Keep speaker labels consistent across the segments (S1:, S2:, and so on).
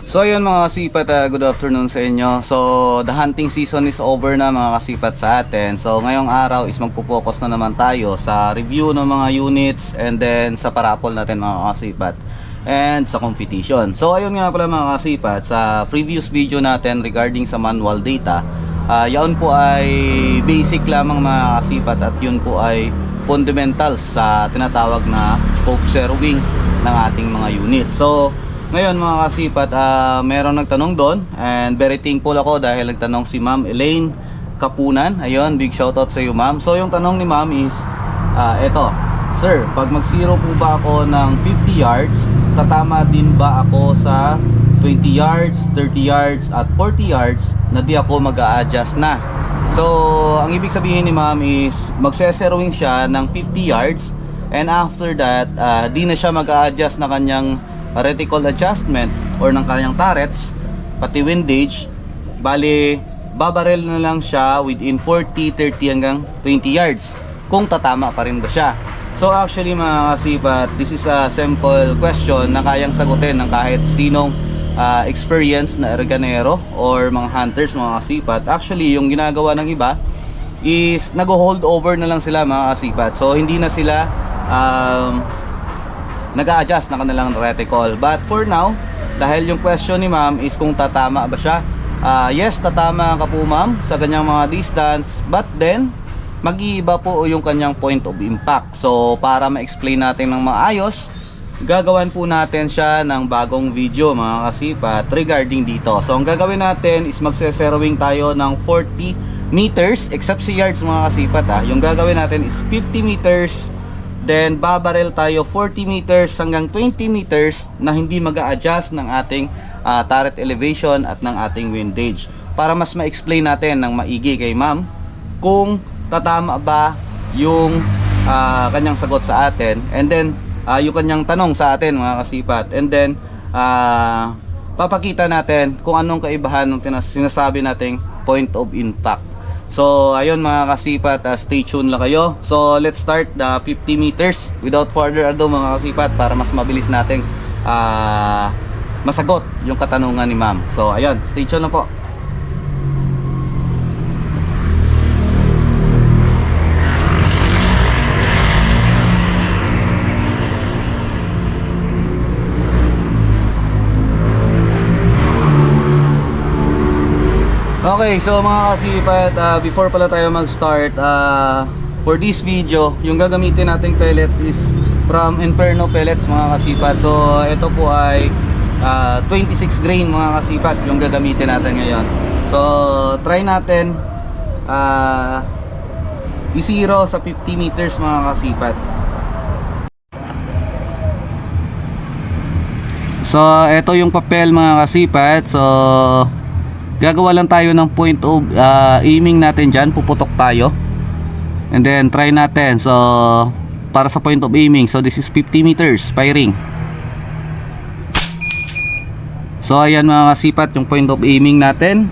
S1: So ayun mga kasipat, good afternoon sa inyo. So the hunting season is over na mga kasipat sa atin. So ngayong araw is magpo-focus na naman tayo sa review ng mga units and then sa parapol natin mga kasipat and sa competition. So ayun nga pala mga kasipat, sa previous video natin regarding sa manual data, yaon po ay basic lamang mga kasipat at yun po ay fundamentals sa tinatawag na scope zeroing ng ating mga unit. So ngayon mga kasipat, meron nagtanong doon and very thankful ako dahil nagtanong si Ma'am Elaine Kapunan. Ayun, big shoutout sa iyo ma'am. So yung tanong ni ma'am is eto, sir, pag mag zero po ba ako ng 50 yards, tatama din ba ako sa 20 yards, 30 yards at 40 yards na di ako mag-a-adjust na? So ang ibig sabihin ni ma'am is magseserowing siya ng 50 yards and after that di na siya mag-a-adjust na kanyang reticle adjustment or ng kanyang turrets pati windage. Bali babarel na lang siya within 40, 30 hanggang 20 yards kung tatama pa rin ba siya. So actually mga kasipat, this is a simple question na kayang sagutin ng kahit sinong experienced na erganero or mga hunters mga kasipat. Actually yung ginagawa ng iba is nag-hold over na lang sila mga kasipat. So hindi na sila nag-a-adjust na kanilang reticle. But for now, dahil yung question ni ma'am is kung tatama ba siya, yes, tatama ka po ma'am sa kanyang mga distance, but then mag-iiba po yung kanyang point of impact. So para ma-explain natin ng maayos, gagawan po natin siya ng bagong video mga kasipat regarding dito. So ang gagawin natin is magse-zeroing tayo ng 40 meters except si yards mga kasipat. Yung gagawin natin is 50 meters, then babarel tayo 40 meters hanggang 20 meters na hindi mag-a-adjust ng ating turret elevation at ng ating windage, para mas ma-explain natin ng maigi kay ma'am kung tatama ba yung kanyang sagot sa atin and then yung kanyang tanong sa atin mga kasipat, and then papakita natin kung anong kaibahan ng sinasabi nating point of impact. So ayun mga kasipat, stay tuned lang kayo. So let's start the 50 meters without further ado mga kasipat, para mas mabilis nating masagot yung katanungan ni ma'am. So ayun, stay tuned na po. Okay, so mga kasipat, before pala tayo mag-start, for this video, yung gagamitin nating pellets is from Inferno Pellets mga kasipat. So ito po ay 26 grain mga kasipat yung gagamitin natin ngayon. So try natin i-zero sa 50 meters mga kasipat. So ito yung papel mga kasipat. So gagawa lang tayo ng point of aiming natin dyan. Puputok tayo and then try natin. So para sa point of aiming, so this is 50 meters firing. So ayan mga kasipat yung point of aiming natin,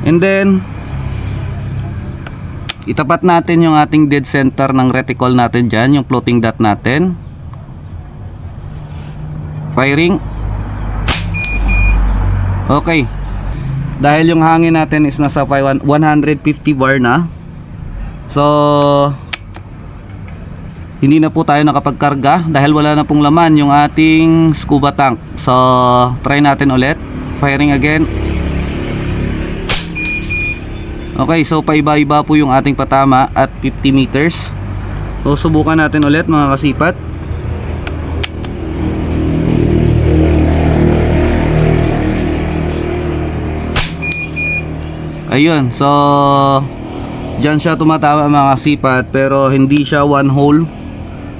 S1: and then itapat natin yung ating dead center ng reticle natin dyan, yung floating dot natin. Firing. Okay, dahil yung hangin natin is nasa 150 bar na, so hindi na po tayo nakapagkarga dahil wala na pong laman yung ating scuba tank. So try natin ulit, firing again. Okay, so paiba-iba po yung ating patama at 50 meters. So subukan natin ulit mga kasipat. Ayun, so dyan siya tumatama mga kasipat, pero hindi siya one hole.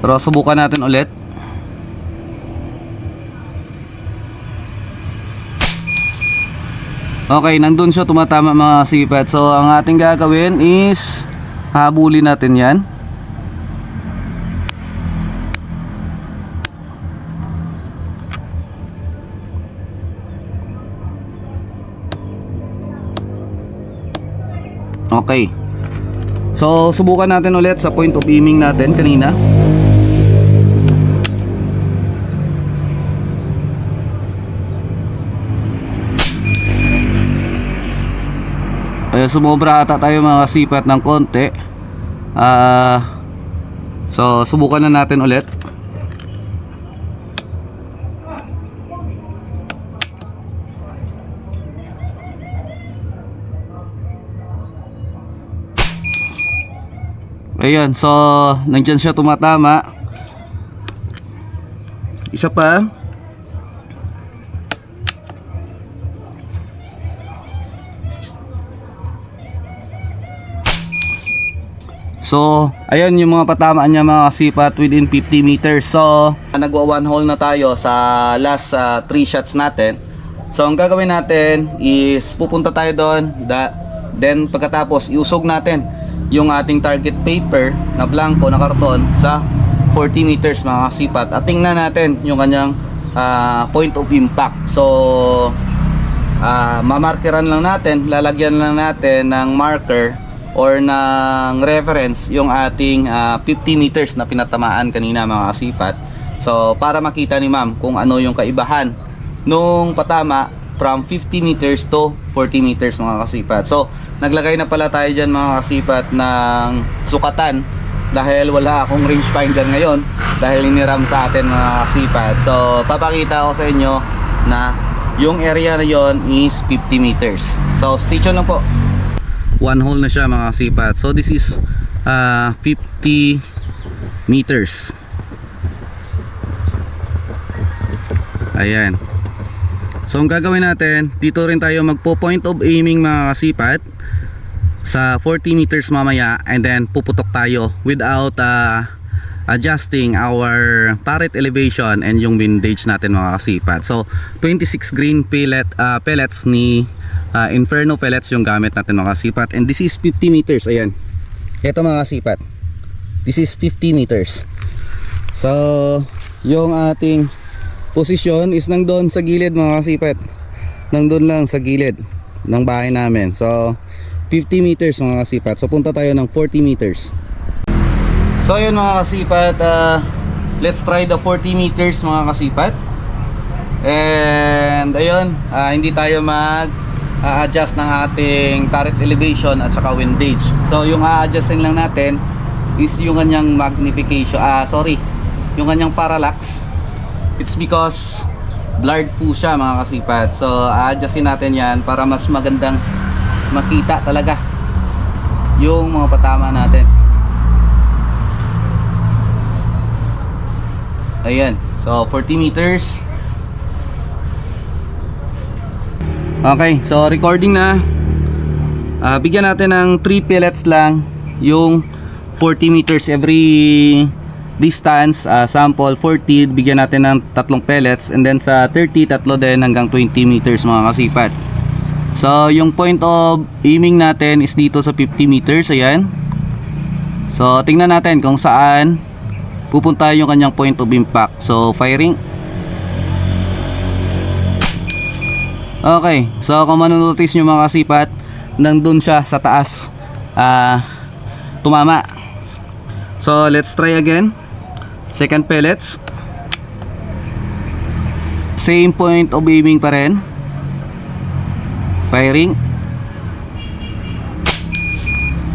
S1: Pero subukan natin ulit. Okay, nandun siya tumatama mga kasipat. So ang ating gagawin is habulin natin yan. Okay, so subukan natin ulit sa point of aiming natin kanina. Sumobra ata tayo mga kasipat ng konti. So subukan na natin ulit. Ayan, so nandyan siya tumatama. Isa pa. So ayan yung mga patamaan niya mga kasipat within 50 meters. So nagwa one hole na tayo sa last 3 shots natin. So ang gagawin natin is pupunta tayo doon, then pagkatapos iusog natin yung ating target paper na blanco na karton sa 40 meters mga kasipat, at tingnan natin yung kanyang point of impact. So mamarkeran lang natin, lalagyan lang natin ng marker or ng reference yung ating 50 meters na pinatamaan kanina mga kasipat. So para makita ni ma'am kung ano yung kaibahan nung patama from 50 meters to 40 meters mga kasipat. So naglagay na pala tayo dyan mga kasipat ng sukatan dahil wala akong rangefinder ngayon dahil iniram sa atin mga kasipat. So papakita ko sa inyo na yung area na yon is 50 meters. So stay tuned lang po. One hole na siya mga kasipat. So this is 50 meters. Ayan. So ang gagawin natin, dito rin tayo magpo point of aiming mga kasipat sa 40 meters mamaya, and then puputok tayo without adjusting our turret elevation and yung windage natin mga kasipat. So 26 green pellets ni Inferno pellets yung gamit natin mga kasipat, and this is 50 meters. Ayan, ito mga kasipat, this is 50 meters. So yung ating posisyon is nang doon sa gilid mga kasipat, nang doon lang sa gilid ng bahay namin. So 50 meters mga kasipat. So punta tayo ng 40 meters. So ayun mga kasipat, let's try the 40 meters mga kasipat. And ayun, hindi tayo mag adjust ng ating turret elevation at saka windage. So yung a-adjustin lang natin is yung kanyang magnification, yung kanyang parallax. It's because blurred po siya mga kasipat. So a-adjustin natin yan para mas magandang makita talaga yung mga patama natin. Ayan, so 40 meters. Okay, so recording na. Bigyan natin ng 3 pellets lang yung 40 meters every distance. Sample 40, bigyan natin ng 3 pellets, and then sa 30, 3 din hanggang 20 meters mga kasipat. So yung point of aiming natin is dito sa 50 meters. Ayan. So tingnan natin kung saan pupunta yung kanyang point of impact. So firing. Okay, so kung manonotice nyo mga kasipat, nandun siya sa taas, tumama. So let's try again. Second pellets, same point of aiming pa rin. Firing.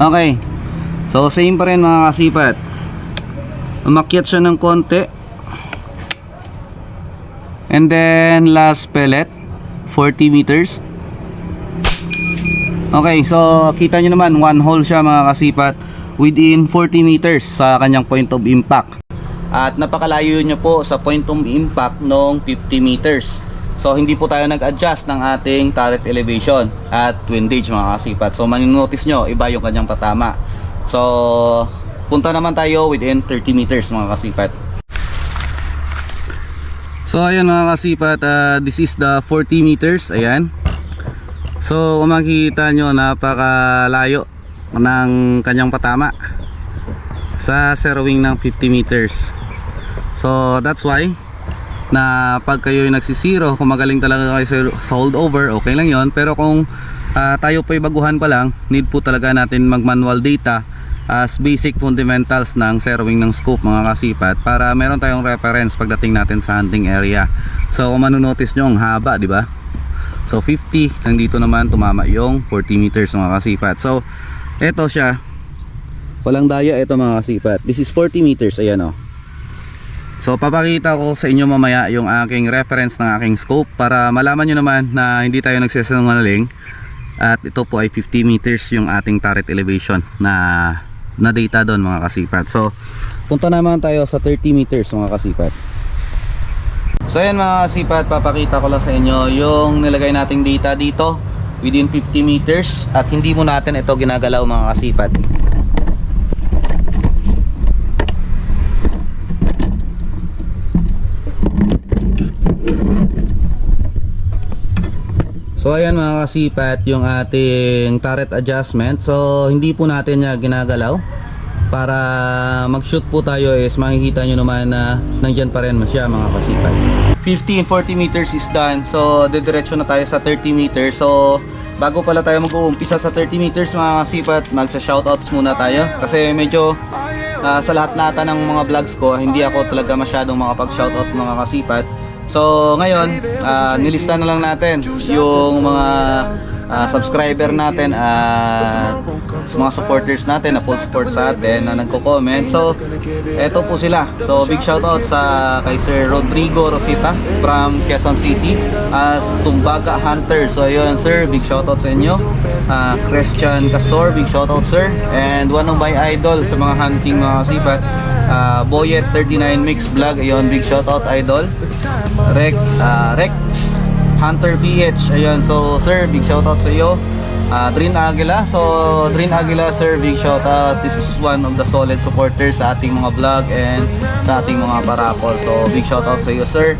S1: Okay, so same pa rin mga kasipat. Umakyat siya ng konti, and then last pellet 40 meters. Okay, so kita nyo naman, one hole siya mga kasipat within 40 meters sa kanyang point of impact, at napakalayo nyo po sa point of impact nung 50 meters. So hindi po tayo nag-adjust ng ating turret elevation at windage mga kasipat. So maninotice nyo, iba yung kanyang patama. So punta naman tayo within 30 meters mga kasipat. So ayan mga kasipat, this is the 40 meters. Ayan. So kung makikita nyo, napakalayo ng kanyang patama sa zeroing ng 50 meters. So that's why na pag kayo nagsisiro, kung magaling talaga kayo sa holdover, okay lang yon. Pero kung tayo po'y baguhan pa lang, need po talaga natin mag manual data as basic fundamentals ng zeroing ng scope mga kasipat, para meron tayong reference pagdating natin sa hunting area. So kung manonotice nyo, ang haba, di ba? So 50, nandito naman tumama yung 40 meters mga kasipat. So eto siya, walang daya ito mga kasipat. This is 40 meters, ayan o. So papakita ko sa inyo mamaya yung aking reference ng aking scope para malaman nyo naman na hindi tayo nagsisinungaling. At ito po ay 50 meters yung ating turret elevation na data doon mga kasipat. So punta naman tayo sa 30 meters mga kasipat. So ayan mga kasipat, papakita ko lang sa inyo yung nilagay nating data dito within 50 meters at hindi mo natin ito ginagalaw mga kasipat. So ayan mga kasipat, yung ating turret adjustment. So hindi po natin niya ginagalaw. Para mag shoot po tayo is makikita nyo naman na nandyan pa rin siya mga kasipat. 50 and 40 meters is done. So didiretso na tayo sa 30 meters. So bago pala tayo mag-uumpisa sa 30 meters mga kasipat, magsa-shoutouts muna tayo. Kasi medyo sa lahat-lahat ng mga vlogs ko, hindi ako talaga masyadong makapag-shoutout mga kasipat. So ngayon, nilista na lang natin yung mga subscriber natin at mga supporters natin na full support sa atin na nagko-comment. So eto po sila. So big shoutout sa kay Sir Rodrigo Rosita from Quezon City as Tumbaga Hunter. So ayun sir, big shoutout sa inyo. Christian Castor, big shoutout sir. And one of my idol sa mga hunting mga kasipat, Boyet 39 Mix Vlog, ayun, big shoutout idol. Rex Hunter PH, ayun, so sir, big shoutout sa iyo. Drin Aguila, so Drin Aguila sir, big shoutout. This is one of the solid supporters sa ating mga vlog and sa ating mga parapol. So big shoutout sa iyo sir.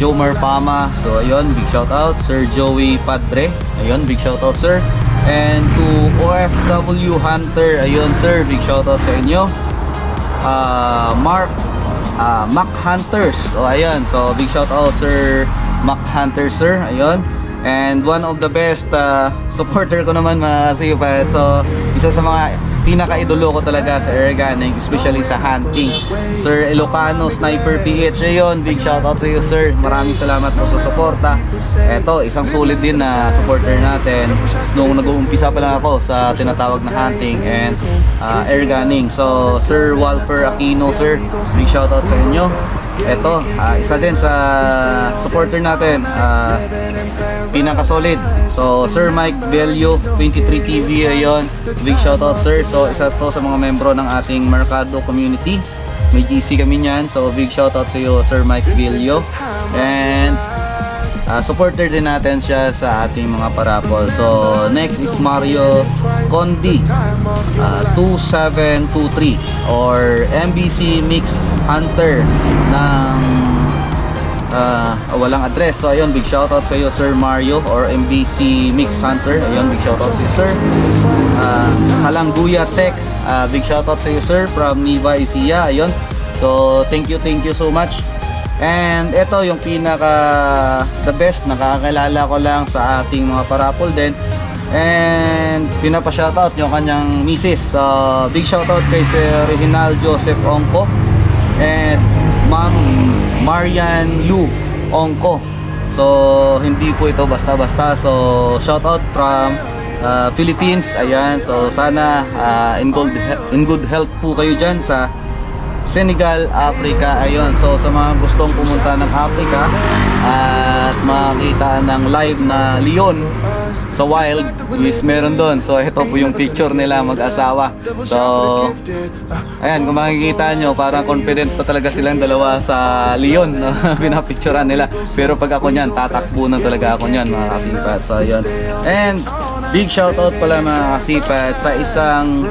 S1: Jomar Pama, so ayun, big shoutout. Sir Joey Padre, ayun, big shoutout sir. And to OFW Hunter, ayun sir, big shoutout sa inyo. Mac Hunters, so ayan, so big shout out sir Mac Hunters sir, ayun. And one of the best supporter ko naman mga kasipat. So isa sa mga pinaka-idolo ko talaga sa air gunning, especially sa hunting, Sir Ilocano Sniper PH, ayun, big shout out sa iyo sir. Maraming salamat po sa suporta. Eto, isang solid din na supporter natin nung nag-uumpisa pa lang ako sa tinatawag na hunting and air gunning. So Sir Walfer Aquino sir, big shout out sa inyo. Eto, isa din sa supporter natin, pinaka-solid. So Sir Mike Bello 23 TV, ayun, big shout out sir. So isa to sa mga membro ng ating Mercado community. May GC kami niyan. So big shout out sa iyo Sir Mike Bello. And supporter din natin siya sa ating mga parapol. So next is Mario Condi 2723 or MBC Mix Hunter ng walang address. So ayun, big shoutout sa iyo Sir Mario or MBC Mix Hunter. Ayun, big shoutout sa iyo sir. Halangguya Tech, big shoutout sa iyo sir from Niva Ecija. Ayun. So thank you so much. And ito yung pinaka the best, nakakilala ko lang sa ating mga parapol din. And pinapa-shoutout yung kanyang misis. Big shoutout kay Sir Reginald Joseph Ongko and Ma'am Marian Lu Ongko. So hindi po ito basta-basta. So shoutout from Philippines. Ayan, so sana in good health po kayo dyan sa Senegal, Africa. Ayun, so sa mga gustong pumunta ng Africa at makita ng live na leon sa wild, is meron doon. So ito po yung picture nila mag-asawa. So ayan, kung makikita nyo, parang confident pa talaga silang dalawa sa leon, no? Pinapicturean nila. Pero pag ako nyan, tatakbo na talaga ako nyan mga kasipat. So ayun. And big shoutout pala mga kasipat sa isang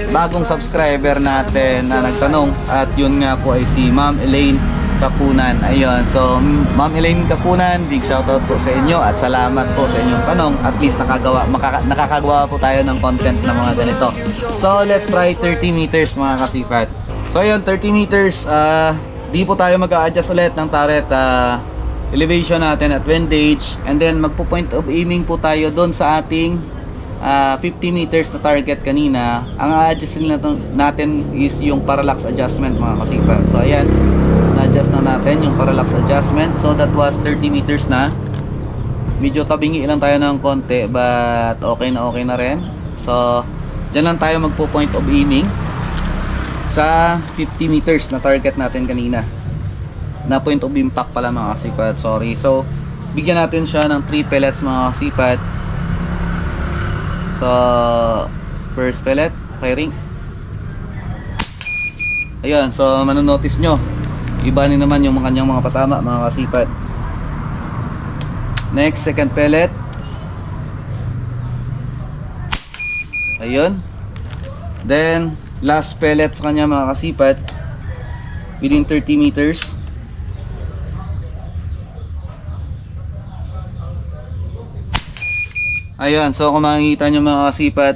S1: bagong subscriber natin na nagtanong, at yun nga po ay si Ma'am Elaine Kapunan. Ayun, so Ma'am Elaine Kapunan, big shoutout po sa inyo at salamat po sa inyong tanong. At least nakakagawa po tayo ng content na mga ganito. So let's try 30 meters mga kasipat. So ayun, 30 meters, di po tayo mag-a-adjust ulit ng turret elevation natin at windage, and then magpo-point of aiming po tayo doon sa ating 50 meters na target kanina. Ang a-adjust natin is yung parallax adjustment mga kasipat. So ayan, na-adjust na natin yung parallax adjustment. So that was 30 meters na. medyo tabingi lang tayo ng konti, but okay na rin. So dyan lang tayo magpo point of aiming sa 50 meters na target natin kanina, na point of impact pala mga kasipat, sorry. So bigyan natin siya ng 3 pellets mga kasipat. So first pellet, firing. Ayun, so manonotice nyo, iba ni naman yung kanyang mga patama mga kasipat. Next, second pellet. Ayun. Then last pellet sa kanya mga kasipat, within 30 meters. Ayun, so kung makikita nyo mga kasipat,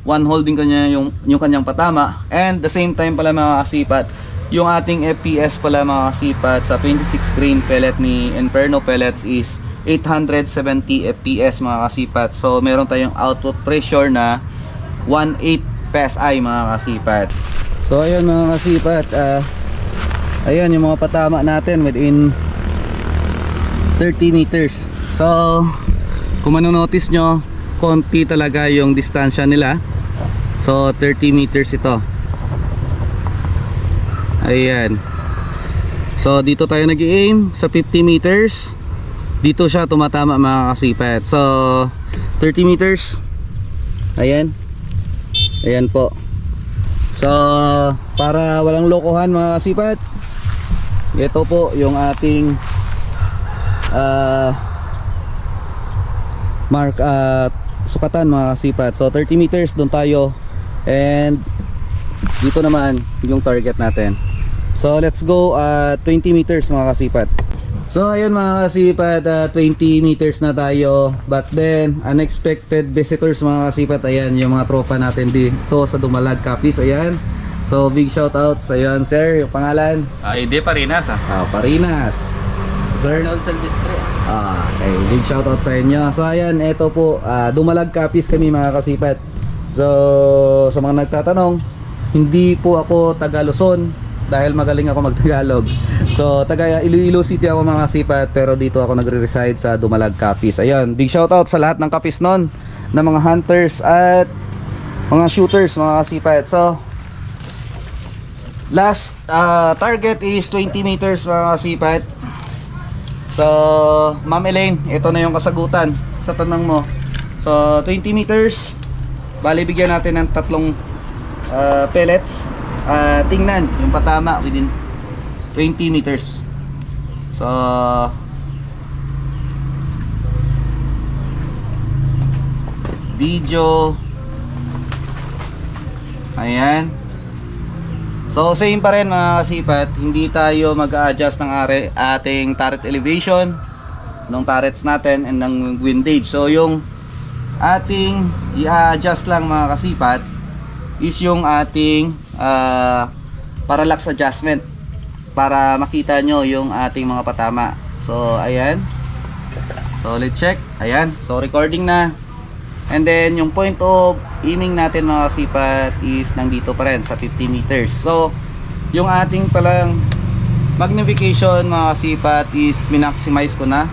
S1: one holding kanya yung kanyang patama, and the same time pala mga kasipat, yung ating FPS pala mga kasipat sa 26 grain pellet ni Inferno Pellets is 870 FPS mga kasipat. So meron tayong output pressure na 1.8 PSI mga kasipat. So ayun mga kasipat, ayun yung mga patama natin within 30 meters. So kung manonotice nyo, konti talaga yung distansya nila. So 30 meters ito. Ayan. So dito tayo nag-aim sa 50 meters. Dito siya tumatama mga kasipat. So 30 meters. Ayan. Ayan po. So para walang lokohan mga kasipat, ito po yung ating mark sukatan mga kasipat. So 30 meters doon tayo, and dito naman yung target natin. So let's go 20 meters mga kasipat. So ayun mga kasipat, 20 meters na tayo, but then unexpected visitors mga kasipat. Ayan yung mga tropa natin dito sa Dumalag Capiz. Ayan, so big shout out sa ayan sir, yung pangalan?
S2: Ide Parinas
S1: Parinas. Sir
S2: Arnold Silvestre.
S1: Okay, big shoutout sa inyo. So ayan, eto po, Dumalag Capiz kami mga kasipat. So sa mga nagtatanong, hindi po ako taga Luzon dahil magaling ako magtagalog. So taga Iloilo City ako mga kasipat, pero dito ako nagre-reside sa Dumalag Capiz. Ayan, big shoutout sa lahat ng Capiz nun, na mga hunters at mga shooters mga kasipat. So last target is 20 meters mga kasipat. So, Ma'am Elaine, ito na yung kasagutan sa tanong mo. So, 20 meters, bali bigyan natin ng 3 pellets. Tingnan yung patama within 20 meters. So, video. Ayan. So same pa rin mga kasipat, hindi tayo mag-a-adjust ng ating turret elevation ng turrets natin and ng windage. So yung ating i-adjust lang mga kasipat is yung ating parallax adjustment para makita nyo yung ating mga patama. So ayan, so let's check. Ayan, so recording na. And then yung point of aiming natin mga kasipat is nandito pa rin sa 50 meters. So yung ating palang magnification mga kasipat is minaximize ko na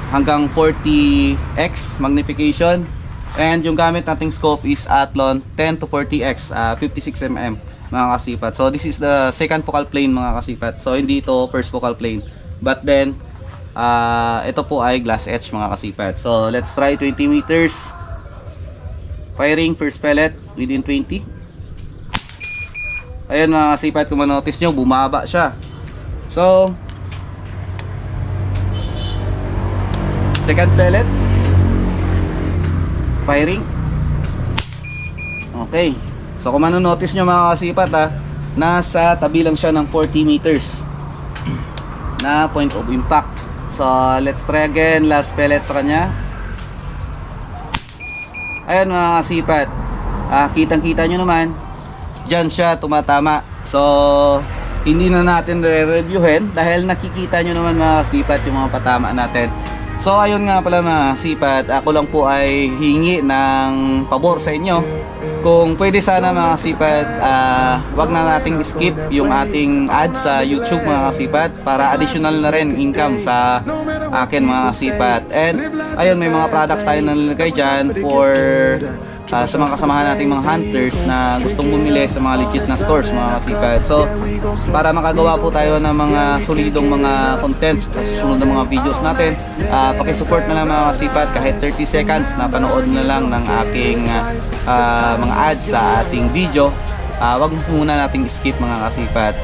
S1: hanggang 40x magnification. And yung gamit nating scope is Athlon 10 to 40x 56mm mga kasipat. So this is the second focal plane mga kasipat. So hindi ito first focal plane, but then ito po ay glass edge mga kasipat. So let's try 20 meters. Firing first pellet within 20. Ayan mga kasipat, kung manotice nyo, bumaba siya. So second pellet, firing. Okay, so kung manonotice nyo mga kasipat nasa tabi lang siya ng 40 meters na point of impact. So let's try again, last pellet sa kanya. Ayan mga kasipat, kitang kita nyo naman, dyan siya tumatama. So hindi na natin re-reviewin dahil nakikita nyo naman mga kasipat yung mga patama natin. So ayun nga pala mga kasipat, ako lang po ay hingi ng pabor sa inyo. Kung pwede sana mga kasipat, wag na nating skip yung ating ads sa YouTube mga kasipat para additional na rin income sa akin mga kasipat. And ayun, may mga products tayo na nilagay dyan for sa mga kasamahan nating mga hunters na gustong bumili sa mga legit na stores mga kasipat. So para makagawa po tayo ng mga solidong mga content sa susunod na mga videos natin, pakisupport na lang mga kasipat, kahit 30 seconds na panood na lang ng aking mga ads sa ating video. Wag muna nating skip mga kasipat.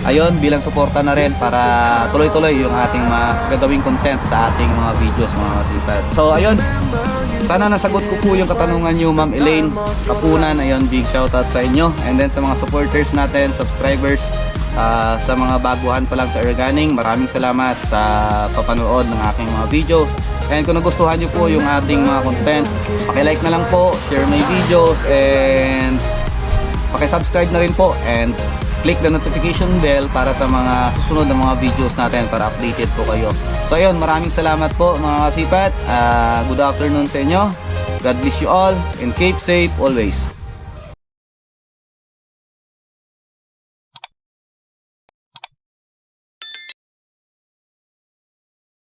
S1: Ayun, bilang suporta na rin para tuloy-tuloy yung ating mga gagawing content sa ating mga videos mga kasipat. So ayun, sana nasagot ko po yung katanungan nyo, Ma'am Elaine Kapunan. Ayun, big shoutout sa inyo. And then sa mga supporters natin, subscribers, sa mga baguhan pa lang sa Erganing, maraming salamat sa papanood ng aking mga videos. And kung nagustuhan nyo po yung ating mga content, paki-like na lang po, share my videos, and paki-subscribe na rin po, and click the notification bell para sa mga susunod na mga videos natin para updated po kayo. So ayun, maraming salamat po mga kasipat. Good afternoon sa inyo. God bless you all and keep safe always.